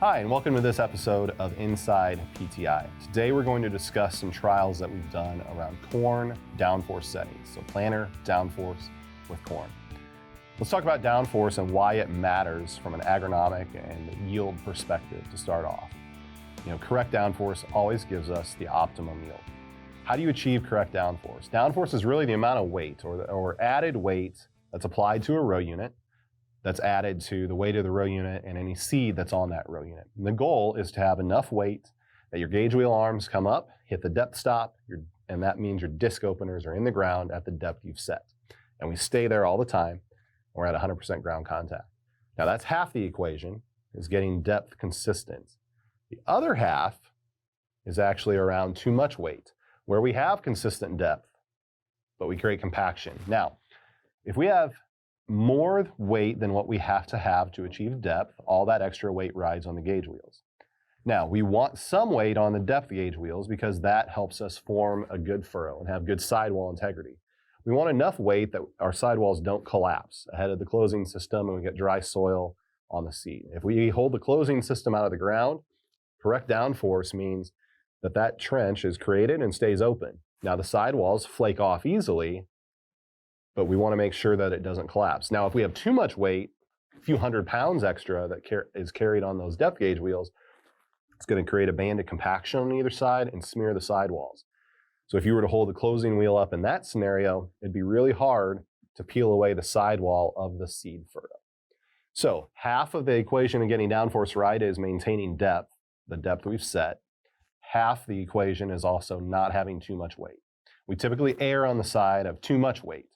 Hi, and welcome to this episode of InsidePTI. Today we're going to discuss some trials that we've done around corn downforce settings. So planter downforce with corn. Let's talk about downforce and why it matters from an agronomic and yield perspective to start off. Correct downforce always gives us the optimum yield. How do you achieve correct downforce? Downforce is really the amount of weight or added weight that's applied to a row unit that's added to the weight of the row unit and any seed that's on that row unit. And the goal is to have enough weight that your gauge wheel arms come up, hit the depth stop, and that means your disc openers are in the ground at the depth you've set. And we stay there all the time. We're at 100% ground contact. Now that's half the equation, is getting depth consistent. The other half is actually around too much weight, where we have consistent depth, but we create compaction. Now, if we have more weight than what we have to achieve depth, all that extra weight rides on the gauge wheels. Now, we want some weight on the depth gauge wheels because that helps us form a good furrow and have good sidewall integrity. We want enough weight that our sidewalls don't collapse ahead of the closing system and we get dry soil on the seed. If we hold the closing system out of the ground, correct downforce means that that trench is created and stays open. Now, the sidewalls flake off easily, but we want to make sure that it doesn't collapse. Now, if we have too much weight, a few hundred pounds extra that is carried on those depth gauge wheels, it's going to create a band of compaction on either side and smear the sidewalls. So if you were to hold the closing wheel up in that scenario, it'd be really hard to peel away the sidewall of the seed furrow. So half of the equation of getting downforce right is maintaining depth, the depth we've set. Half the equation is also not having too much weight. We typically err on the side of too much weight.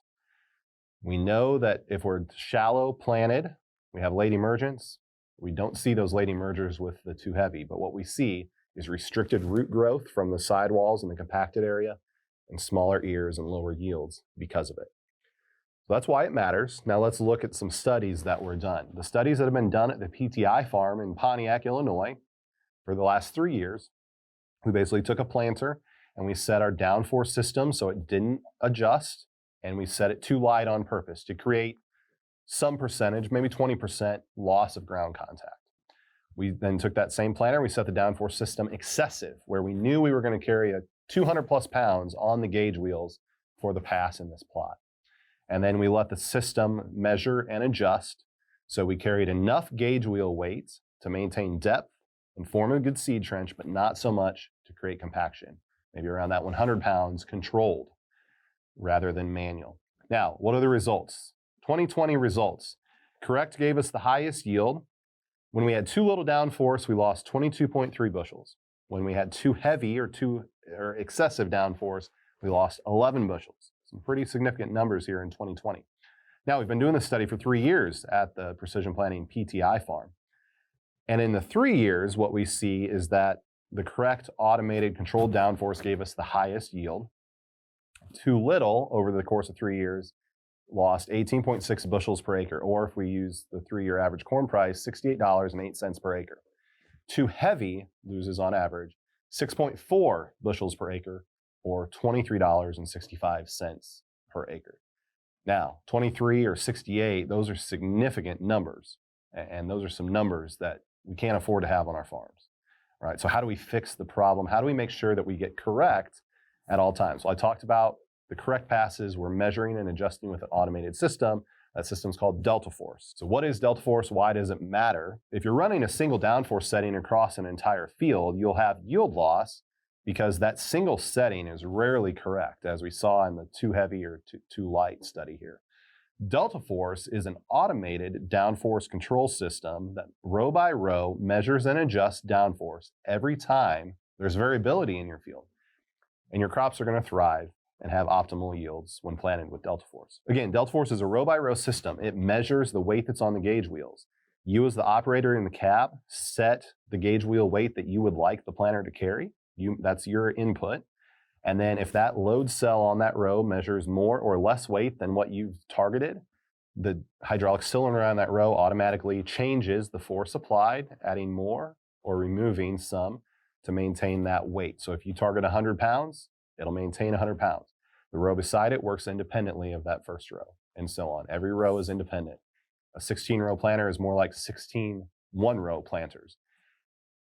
We know that if we're shallow planted, we have late emergence. We don't see those late emergers with the too heavy, but what we see is restricted root growth from the sidewalls in the compacted area and smaller ears and lower yields because of it. So that's why it matters. Now let's look at some studies that were done. The studies that have been done at the PTI farm in Pontiac, Illinois for the last 3 years, we basically took a planter and we set our downforce system so it didn't adjust. And we set it too light on purpose to create some percentage, maybe 20% loss of ground contact. We then took that same planter, we set the downforce system excessive, where we knew we were going to carry a 200 plus pounds on the gauge wheels for the pass in this plot. And then we let the system measure and adjust. So we carried enough gauge wheel weight to maintain depth and form a good seed trench, but not so much to create compaction, maybe around that 100 pounds controlled rather than manual. Now, what are the results? 2020 results. Correct gave us the highest yield. When we had too little downforce, we lost 22.3 bushels. When we had too heavy or excessive downforce, we lost 11 bushels. Some pretty significant numbers here in 2020. Now, we've been doing this study for 3 years at the Precision Planting PTI farm. And in the 3 years, what we see is that the correct automated controlled downforce gave us the highest yield. Too little over the course of 3 years lost 18.6 bushels per acre, or if we use the 3-year average corn price, $68.08 per acre. Too heavy loses on average 6.4 bushels per acre, or $23.65 per acre. Now, 23 or 68, those are significant numbers, and those are some numbers that we can't afford to have on our farms. All right, so how do we fix the problem? How do we make sure that we get correct at all times? Well, I talked about the correct passes we're measuring and adjusting with an automated system. That system's called DeltaForce. So what is DeltaForce? Why does it matter? If you're running a single downforce setting across an entire field, you'll have yield loss because that single setting is rarely correct, as we saw in the too heavy or too light study here. DeltaForce is an automated downforce control system that row by row measures and adjusts downforce every time there's variability in your field. And your crops are going to thrive and have optimal yields when planted with DeltaForce. Again, DeltaForce is a row-by-row system. It measures the weight that's on the gauge wheels. You as the operator in the cab set the gauge wheel weight that you would like the planter to carry. That's your input. And then if that load cell on that row measures more or less weight than what you've targeted, the hydraulic cylinder on that row automatically changes the force applied, adding more or removing some to maintain that weight. So if you target 100 pounds, it'll maintain 100 pounds. The row beside it works independently of that first row, and so on. Every row is independent. A 16-row planter is more like 16 one-row planters.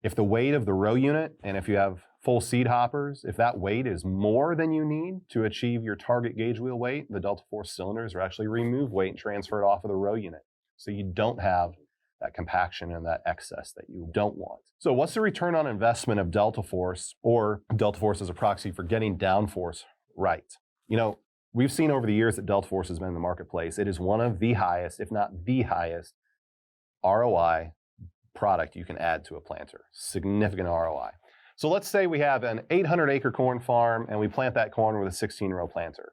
If the weight of the row unit, and if you have full seed hoppers, if that weight is more than you need to achieve your target gauge wheel weight, the DeltaForce cylinders are actually remove weight and transfer it off of the row unit. So you don't have that compaction and that excess that you don't want. So what's the return on investment of DeltaForce, or DeltaForce as a proxy for getting downforce right? You know, we've seen over the years that DeltaForce has been in the marketplace. It is one of the highest, if not the highest, ROI product you can add to a planter. Significant ROI. So let's say we have an 800-acre corn farm and we plant that corn with a 16-row planter.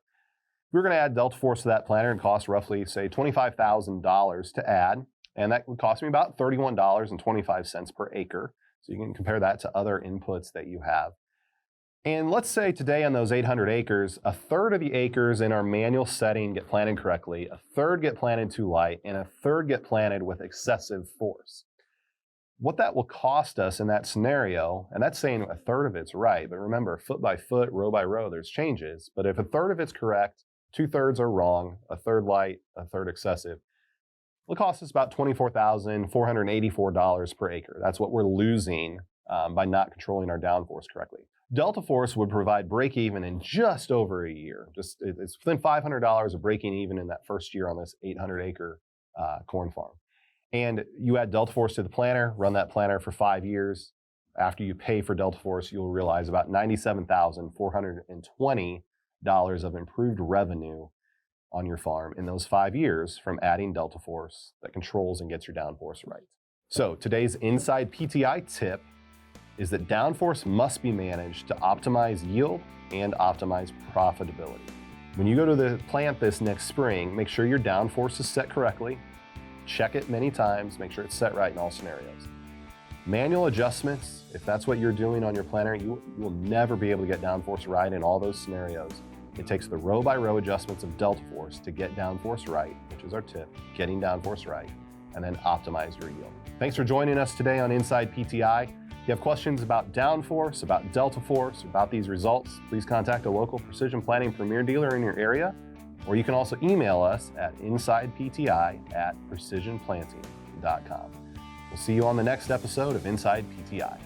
We're going to add DeltaForce to that planter and cost roughly, say, $25,000 to add, and that would cost me about $31.25 per acre. So you can compare that to other inputs that you have. And let's say today on those 800 acres, a third of the acres in our manual setting get planted correctly, a third get planted too light, and a third get planted with excessive force. What that will cost us in that scenario, and that's saying a third of it's right, but remember, foot by foot, row by row, there's changes. But if a third of it's correct, 2/3 are wrong, a third light, a third excessive, it'll cost us about $24,484 per acre. That's what we're losing by not controlling our downforce correctly. DeltaForce would provide break even in just over a year. It's within $500 of breaking even in that first year on this 800-acre corn farm. And you add DeltaForce to the planter, run that planter for 5 years. After you pay for DeltaForce, you'll realize about $97,420 of improved revenue on your farm in those 5 years from adding DeltaForce that controls and gets your downforce right. So today's Inside PTI tip is that downforce must be managed to optimize yield and optimize profitability. When you go to the plant this next spring, make sure your downforce is set correctly. Check it many times, make sure it's set right in all scenarios. Manual adjustments, if that's what you're doing on your planter, you will never be able to get downforce right in all those scenarios. It takes the row by row adjustments of DeltaForce to get downforce right, which is our tip, getting downforce right, and then optimize your yield. Thanks for joining us today on Inside PTI. If you have questions about downforce, about DeltaForce, about these results, please contact a local precision planting premier dealer in your area, or you can also email us at InsidePTI@precisionplanting.com. We'll see you on the next episode of Inside PTI.